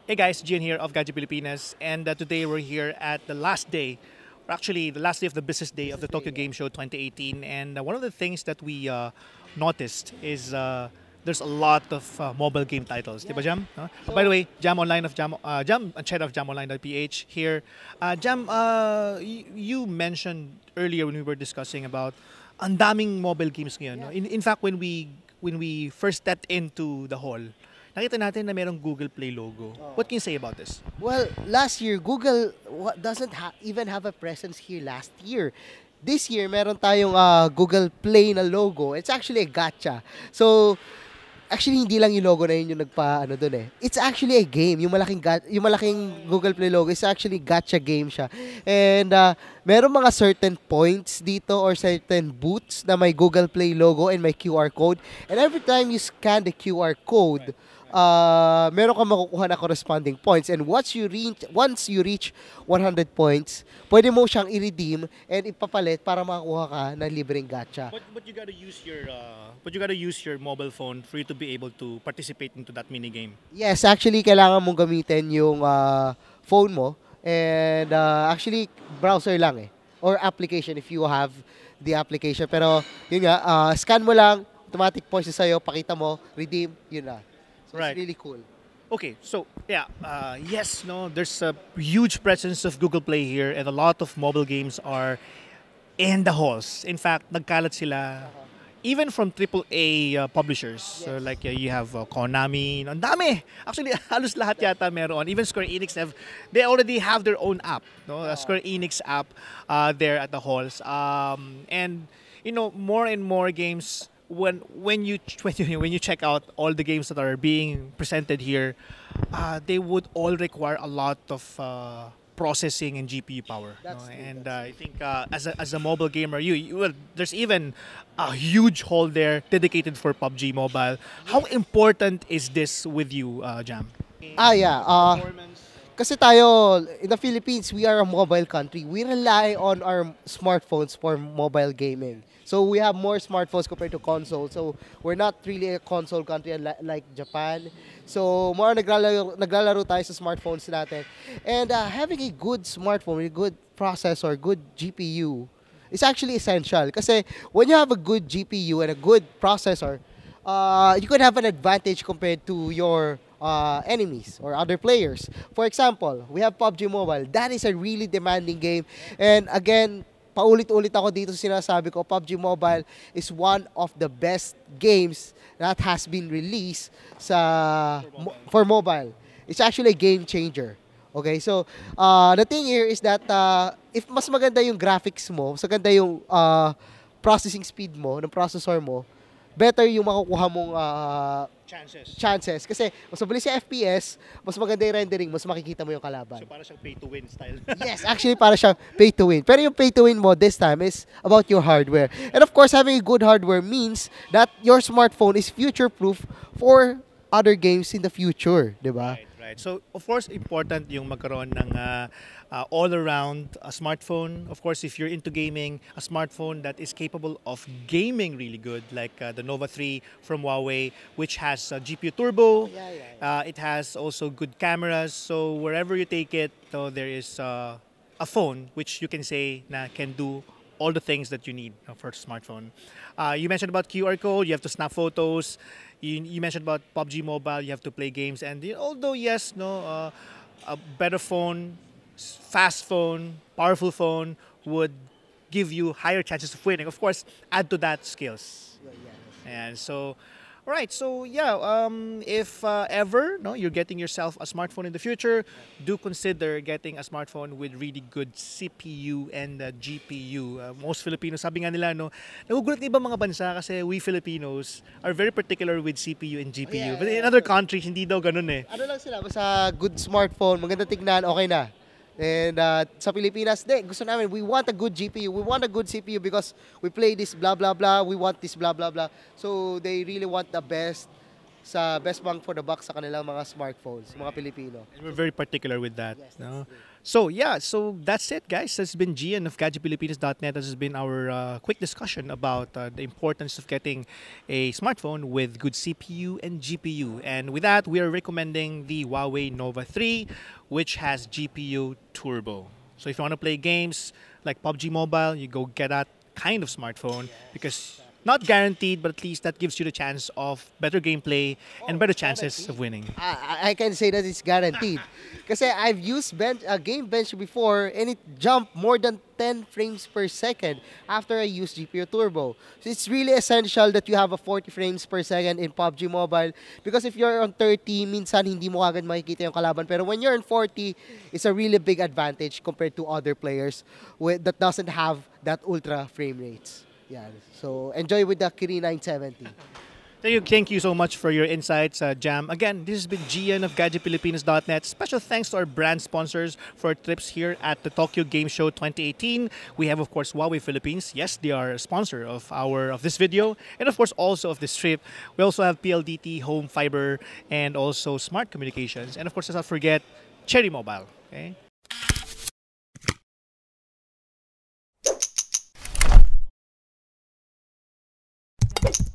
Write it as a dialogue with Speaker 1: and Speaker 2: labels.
Speaker 1: Hey guys, Gian here of Gadget Pilipinas, and today we're here at the last day, or actually the last day of the business day of the Tokyo Game Show 2018. And one of the things that we noticed is there's a lot of mobile game titles, di ba Jam? By the way, Jam Online of Jam, Chat of JamOnline.ph here. Jam, you mentioned earlier when we were discussing about ang daming mobile games ngayon. No? In fact, when we first stepped into the hall, nakita natin na merong Google Play logo. What can you say about this?
Speaker 2: Well, last year, Google doesn't even have a presence here last year. This year, meron tayong Google Play na logo. It's actually a gacha. So, actually, hindi lang yung logo na yun yung nagpa, ano dun eh. It's actually a game. Yung malaking Google Play logo is actually gacha game siya. And, meron mga certain points dito or certain booths na may Google Play logo and may QR code. And every time you scan the QR code, meron kang makukuha na corresponding points, and once you reach 100 points, pwede mo siyang i-redeem and ipapalit para makakuha ka ng libreng gacha.
Speaker 1: But you gotta use your mobile phone for you to be able to participate into that mini game.
Speaker 2: Yes, actually kailangan mong gamitin yung phone mo, and actually browser lang eh, or application if you have the application. Pero yun nga, scan mo lang, automatic points na sa'yo, pakita mo, redeem, yun na. So
Speaker 1: Right.
Speaker 2: it's really cool.
Speaker 1: Okay, so yeah, yes, no, there's a huge presence of Google Play here, and a lot of mobile games are in the halls. In fact, nagkalat sila even from AAA publishers. So like you have Konami, ang dami. Actually, halos lahat yata meron. Even Square Enix they already have their own app, no? A Square Enix app there at the halls. And you know, more and more games when you check out all the games that are being presented here, they would all require a lot of processing and GPU power.
Speaker 2: That's
Speaker 1: No?
Speaker 2: true,
Speaker 1: And
Speaker 2: that's
Speaker 1: I think as a mobile gamer, well, there's even a huge hall there dedicated for PUBG Mobile. How important is this with you, Jam?
Speaker 2: Yeah. Kasi tayo, in the Philippines, we are a mobile country. We rely on our smartphones for mobile gaming. So we have more smartphones compared to console. So we're not really a console country like Japan. So more naglalaro tayo sa smartphones natin. And having a good smartphone, a good processor, good GPU is actually essential. Kasi when you have a good GPU and a good processor, you could have an advantage compared to your enemies or other players. For example, we have PUBG Mobile. That is a really demanding game. And again, paulit-ulit ako dito sinasabi ko, PUBG Mobile is one of the best games that has been released for mobile. It's actually a game changer. Okay, so the thing here is that if mas maganda yung graphics mo, mas maganda yung processing speed mo, ng processor mo, better yung makukuha mong chances. Kasi mas mabilis yung FPS, mas maganda yung rendering, mas makikita mo yung kalaban.
Speaker 1: So para siyang pay to win style.
Speaker 2: Yes, actually para siyang pay to win. Pero yung pay to win mo this time is about your hardware. And of course, having a good hardware means that your smartphone is future-proof for other games in the future, di ba?
Speaker 1: Right. So, of course, important yung magkaroon ng all-around smartphone. Of course, if you're into gaming, a smartphone that is capable of gaming really good, like the Nova 3 from Huawei, which has GPU turbo. It has also good cameras. So, wherever you take it, so there is a phone which you can say na can do all the things that you need for a smartphone. You mentioned about QR code, you have to snap photos. You mentioned about PUBG Mobile, you have to play games. And although, yes, no, a better phone, fast phone, powerful phone would give you higher chances of winning. Of course, add to that skills. And so, all right. So yeah, if ever no, you're getting yourself a smartphone in the future, do consider getting a smartphone with really good CPU and GPU. Most Filipinos, sabi nga nila, no, nagugulat ng ibang mga bansa kasi we Filipinos are very particular with CPU and GPU. But in other countries, hindi daw ganun eh.
Speaker 2: Ano lang sila, basta good smartphone, maganda tignan, okay na. And sa Pilipinas, gusto namin, we want a good GPU, we want a good CPU because we play this blah blah blah, we want this blah blah blah. So they really want the best sa best bang for the buck sa kanilang mga smartphones, mga Pilipino.
Speaker 1: And we're very particular with that.
Speaker 2: Yes, that's
Speaker 1: No?
Speaker 2: true.
Speaker 1: So yeah, so that's it, guys. That's been Gian of GadgetPilipinas.net. This has been our quick discussion about the importance of getting a smartphone with good CPU and GPU. And with that, we are recommending the Huawei Nova 3, which has GPU Turbo. So if you want to play games like PUBG Mobile, you go get that kind of smartphone because not guaranteed, but at least that gives you the chance of better gameplay and better chances of winning.
Speaker 2: I can say that it's guaranteed. Kasi I've used game bench before and it jumped more than 10 frames per second after I used GPU Turbo. So it's really essential that you have a 40 frames per second in PUBG Mobile because if you're on 30, minsan hindi mo agad makikita yung kalaban. Pero when you're on 40, it's a really big advantage compared to other players that doesn't have that ultra frame rates. Yeah, so enjoy with the Kirin 970.
Speaker 1: Thank you so much for your insights, Jam. Again, this has been Gian of GadgetPilipinas.net. Special thanks to our brand sponsors for our trips here at the Tokyo Game Show 2018. We have, of course, Huawei Philippines. Yes, they are a sponsor of this video, and of course, also of this trip. We also have PLDT, Home Fiber, and also Smart Communications, and of course, let's not forget Cherry Mobile. Okay.